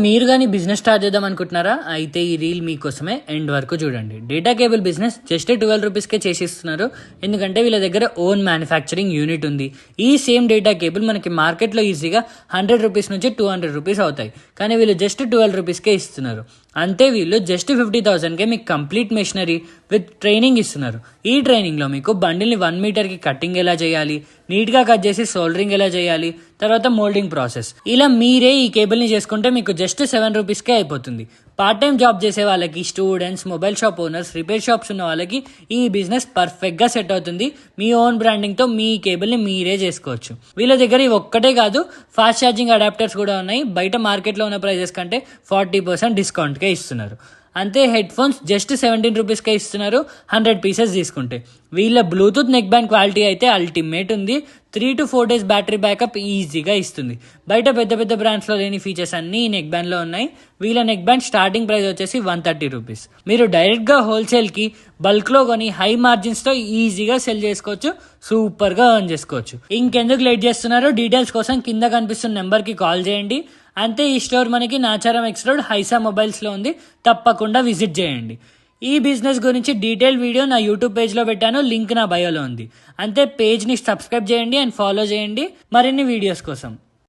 మీరు కానీ business start చేద్దాం అనుకుంటున్నారా? అయితే ఈ రీల్ మీకోసమే ఎండ్ వరకు చూడండి. డేటా కేబుల్ బిజినెస్ జస్ట్ 12 రూపీస్కే చేసిస్తున్నారు. ఎందుకంటే వీళ్ళ దగ్గర ఓన్ మ్యానుఫ్యాక్చరింగ్ యూనిట్ ఉంది. ఈ సేమ్ డేటా కేబుల్ మనకి మార్కెట్లో ఈజీగా 100 రూపీస్ నుంచి 200 రూపీస్ అవుతాయి. కానీ వీళ్ళు జస్ట్ 12 రూపీస్కే ఇస్తున్నారు. అంతే వీళ్ళు జస్ట్ 50,000కే మీకు కంప్లీట్ మెషినరీ విత్ ట్రైనింగ్ ఇస్తున్నారు. ఈ ట్రైనింగ్లో మీకు బండిల్ని 1 మీటర్కి కటింగ్ ఎలా చేయాలి, నీట్గా కట్ చేసి సోల్డరింగ్ ఎలా చేయాలి, తర్వాత మోల్డింగ్ ప్రాసెస్, ఇలా మీరే ఈ కేబుల్ని చేసుకుంటే మీకు జస్ట్ 7 రూపీస్కే అయిపోతుంది. పార్ట్ టైం జాబ్ చేసే వాళ్ళకి, students, mobile shop owners, repair shops ఉన్న వాళ్ళకి ఈ బిజినెస్ పర్ఫెక్ట్గా సెట్ అవుతుంది. మీ ఓన్ బ్రాండింగ్తో మీ కేబుల్ని మీరే చేసుకోవచ్చు. వీళ్ళ దగ్గర ఇవి ఒక్కటే కాదు, ఫాస్ట్ ఛార్జింగ్ అడాప్టర్స్ కూడా ఉన్నాయి. బయట మార్కెట్లో ఉన్న ప్రైజెస్ కంటే 40% డిస్కౌంట్కే ఇస్తున్నారు. అంతే హెడ్ ఫోన్స్ జస్ట్ 17 రూపీస్కే ఇస్తున్నారు 100 పీసెస్ తీసుకుంటే. వీళ్ళ బ్లూటూత్ నెక్ బ్యాండ్ క్వాలిటీ అయితే అల్టిమేట్ ఉంది. 3 to 4 days బ్యాటరీ బ్యాకప్ ఈజీగా ఇస్తుంది. బయట పెద్ద పెద్ద బ్రాండ్స్లో లేని ఫీచర్స్ అన్నీ ఈ నెక్ బ్యాండ్లో ఉన్నాయి. వీళ్ళ నెక్ బ్యాండ్ స్టార్టింగ్ ప్రైస్ వచ్చేసి 130 రూపీస్. మీరు డైరెక్ట్గా హోల్సేల్కి బల్క్లో కొని హై మార్జిన్స్తో ఈజీగా సెల్ చేసుకోవచ్చు, సూపర్గా ఎర్న్ చేసుకోవచ్చు. ఇంకెందుకు లేట్ చేస్తున్నారు? డీటెయిల్స్ కోసం కింద కనిపిస్తున్న నెంబర్కి కాల్ చేయండి. అంతే, ఈ స్టోర్ మనకి నాచారం ఎక్స్ రోడ్ హైసా మొబైల్స్లో ఉంది. తప్పకుండా విజిట్ చేయండి. ఈ బిజినెస్ గురించి డీటెయిల్ వీడియో నా యూట్యూబ్ పేజ్లో పెట్టాను, లింక్ నా బయోలో ఉంది. అంతే, పేజ్ని సబ్స్క్రైబ్ చేయండి అండ్ ఫాలో చేయండి మరిన్ని వీడియోస్ కోసం.